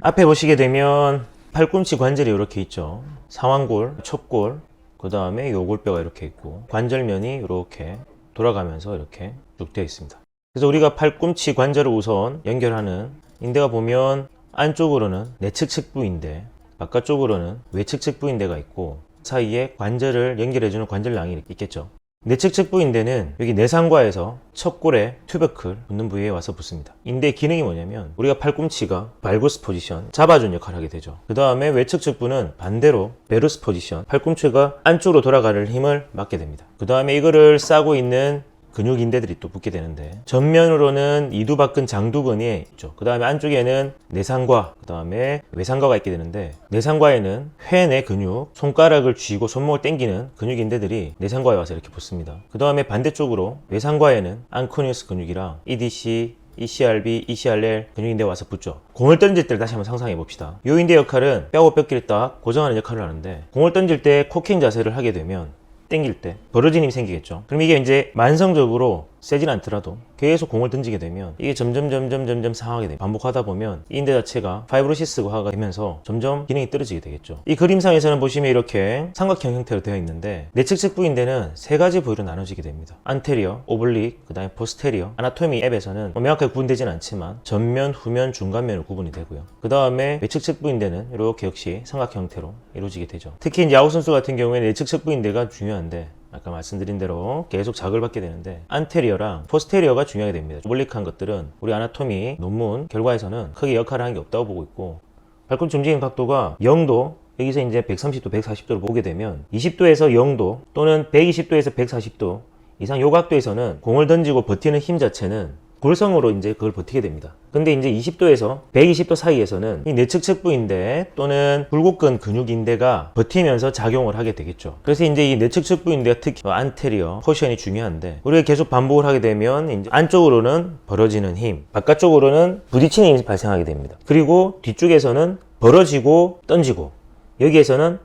앞에 보시게 되면 팔꿈치 관절이 이렇게 있죠. 상완골, 척골, 그 다음에 요골뼈가 이렇게 있고 관절면이 이렇게 돌아가면서 이렇게 쭉 되어 있습니다. 그래서 우리가 팔꿈치 관절을 우선 연결하는 인대가 보면 안쪽으로는 내측측부인대, 바깥쪽으로는 외측측부인대가 있고 사이에 관절을 연결해주는 관절낭이 있겠죠. 내측측부인대는 여기 내상과에서 척골에 튜버클 붙는 부위에 와서 붙습니다. 인대의 기능이 뭐냐면 우리가 팔꿈치가 발구스 포지션 잡아주는 역할을 하게 되죠. 그 다음에 외측측부는 반대로 베루스 포지션 팔꿈치가 안쪽으로 돌아가는 힘을 맡게 됩니다. 그 다음에 이거를 싸고 있는 근육인대들이 또 붙게 되는데 전면으로는 이두박근 장두근이 있죠. 그 다음에 안쪽에는 내상과 그 다음에 외상과가 있게 되는데 내상과에는 회내 근육, 손가락을 쥐고 손목을 당기는 근육인대들이 내상과에 와서 이렇게 붙습니다. 그 다음에 반대쪽으로 외상과에는 앙코니우스 근육이랑 EDC, ECRB, ECRL 근육인대 와서 붙죠. 공을 던질 때를 다시 한번 상상해 봅시다. 이 인대 역할은 뼈와 뼈끼리 딱 고정하는 역할을 하는데 공을 던질 때 코킹 자세를 하게 되면 땡길 때 벌어진 힘이 생기겠죠. 그럼 이게 이제 만성적으로 세진 않더라도 계속 공을 던지게 되면 이게 점점 상하게 돼요. 반복하다 보면 이 인대 자체가 파이브로시스화가 되면서 점점 기능이 떨어지게 되겠죠. 이 그림상에서는 보시면 이렇게 삼각형 형태로 되어 있는데 내측측부 인대는 세 가지 부위로 나눠지게 됩니다. 안테리어, 오블릭, 그 다음에 포스테리어. 아나토미 앱에서는 명확하게 구분되진 않지만 전면, 후면, 중간면으로 구분이 되고요. 그 다음에 외측측부 인대는 이렇게 역시 삼각형 형태로 이루어지게 되죠. 특히 이제 야구 선수 같은 경우에는 내측측부 인대가 중요한데 아까 말씀드린 대로 계속 자극을 받게 되는데 안테리어랑 포스테리어가 중요하게 됩니다. 오블릭한 것들은 우리 아나토미 논문 결과에서는 크게 역할을 하는 게 없다고 보고 있고 발꿈치 움직이는 각도가 0도 여기서 이제 130도, 140도를 보게 되면 20도에서 0도 또는 120도에서 140도 이상 요 각도에서는 공을 던지고 버티는 힘 자체는 골성으로 이제 그걸 버티게 됩니다. 근데 이제 20도에서 120도 사이에서는 이 내측측부인대 또는 굴곡근 근육인대가 버티면서 작용을 하게 되겠죠. 그래서 이제 이 내측측부인대가 특히 안테리어 포지션이 중요한데 우리가 계속 반복을 하게 되면 이제 안쪽으로는 벌어지는 힘, 바깥쪽으로는 부딪히는 힘이 발생하게 됩니다. 그리고 뒤쪽에서는 벌어지고 던지고 여기에서는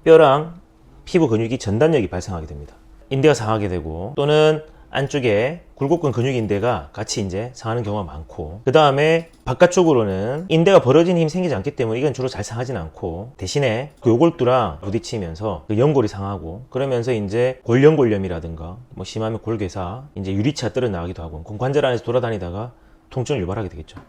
뼈랑 피부 근육이 전단력이 발생하게 됩니다. 인대가 상하게 되고 또는 안쪽에 굴곡근 근육인대가 같이 이제 상하는 경우가 많고 그 다음에 바깥쪽으로는 인대가 벌어지는 힘이 생기지 않기 때문에 이건 주로 잘 상하진 않고 대신에 그 요골두랑 부딪히면서 그 연골이 상하고 그러면서 이제 골연골염이라든가 뭐 심하면 골괴사 이제 유리차 떨어 나가기도 하고 관절 안에서 돌아다니다가 통증을 유발하게 되겠죠.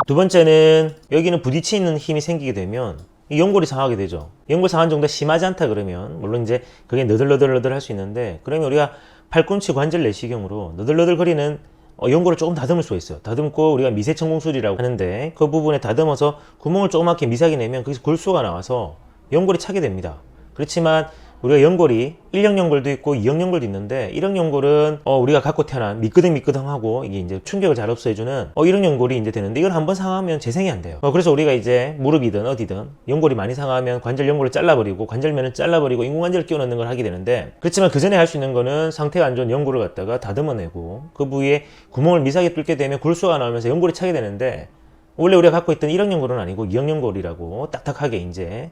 두 번째는 여기는 부딪히는 힘이 생기게 되면 이 연골이 상하게 되죠. 연골 상한 정도가 심하지 않다 그러면 물론 이제 그게 너덜너덜 할 수 있는데 그러면 우리가 팔꿈치 관절 내시경으로 너덜너덜 거리는 연골을 조금 다듬을 수가 있어요. 다듬고 우리가 미세천공술이라고 하는데 그 부분에 다듬어서 구멍을 조그맣게 미세하게 내면 거기서 골수가 나와서 연골이 차게 됩니다. 그렇지만 우리가 연골이 1형 연골도 있고 2형 연골도 있는데 1형 연골은 우리가 갖고 태어난 미끄덩미끄덩하고 이게 이제 충격을 잘 흡수해주는 1형 연골이 이제 되는데 이걸 한번 상하면 재생이 안 돼요. 그래서 우리가 이제 무릎이든 어디든 연골이 많이 상하면 관절 연골을 잘라버리고 관절면을 잘라버리고 인공관절을 끼워 넣는 걸 하게 되는데 그렇지만 그 전에 할 수 있는 거는 상태가 안 좋은 연골을 갖다가 다듬어내고 그 부위에 구멍을 미세하게 뚫게 되면 골수가 나오면서 연골이 차게 되는데 원래 우리가 갖고 있던 1형 연골은 아니고 2형 연골이라고 딱딱하게 이제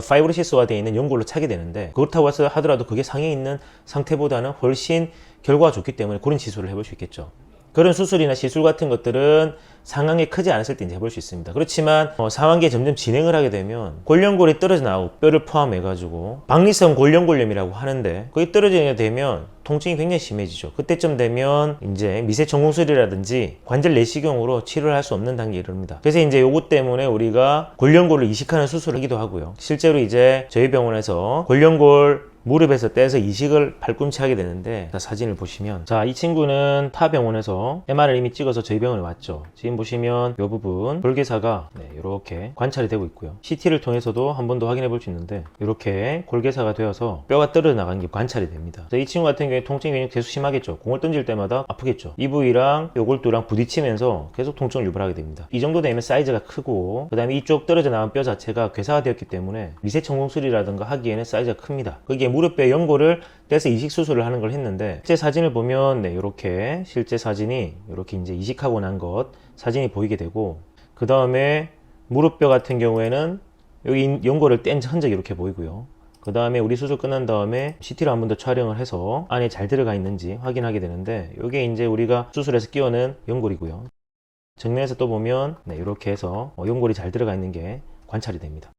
파이브로시스화 되어 있는 연골로 차게 되는데 그렇다고 해서 하더라도 그게 상해 있는 상태보다는 훨씬 결과가 좋기 때문에 그런 시술을 해볼 수 있겠죠. 그런 수술이나 시술 같은 것들은 상황이 크지 않았을 때 이제 해볼 수 있습니다. 그렇지만 상황이 점점 진행을 하게 되면 골연골이 떨어져 나오고 뼈를 포함해 가지고 박리성 골연골염이라고 하는데 거기 떨어지게 되면 통증이 굉장히 심해지죠. 그때쯤 되면 이제 미세천공술이라든지 관절 내시경으로 치료를 할 수 없는 단계에 이릅니다. 그래서 이제 요것 때문에 우리가 골연골을 이식하는 수술을 하기도 하고요. 실제로 이제 저희 병원에서 골연골 무릎에서 떼서 이식을 팔꿈치 하게 되는데 사진을 보시면 자, 이 친구는 타 병원에서 MR을 이미 찍어서 저희 병원에 왔죠. 지금 보시면 이 부분 골괴사가 이렇게 관찰이 되고 있고요. CT를 통해서도 한 번 더 확인해 볼 수 있는데 이렇게 골괴사가 되어서 뼈가 떨어져 나가는 게 관찰이 됩니다. 이 친구 같은 경우에 통증이 굉장히 계속 심하겠죠. 공을 던질 때마다 아프겠죠. 이 부위랑 요골두랑 부딪히면서 계속 통증을 유발하게 됩니다. 이 정도 되면 사이즈가 크고 그 다음에 이쪽 떨어져 나온 뼈 자체가 괴사가 되었기 때문에 미세천공술이라든가 하기에는 사이즈가 큽니다. 거기에 무릎뼈 연골을 떼서 이식 수술을 하는 걸 했는데 실제 사진을 보면 이렇게 실제 사진이 이렇게 이제 이식하고 난 것 사진이 보이게 되고 그 다음에 무릎뼈 같은 경우에는 여기 연골을 뗀 흔적이 이렇게 보이고요. 그 다음에 우리 수술 끝난 다음에 CT를 한 번 더 촬영을 해서 안에 잘 들어가 있는지 확인하게 되는데 이게 이제 우리가 수술해서 끼워낸 연골이고요. 정면에서 또 보면 네, 이렇게 해서 연골이 잘 들어가 있는 게 관찰이 됩니다.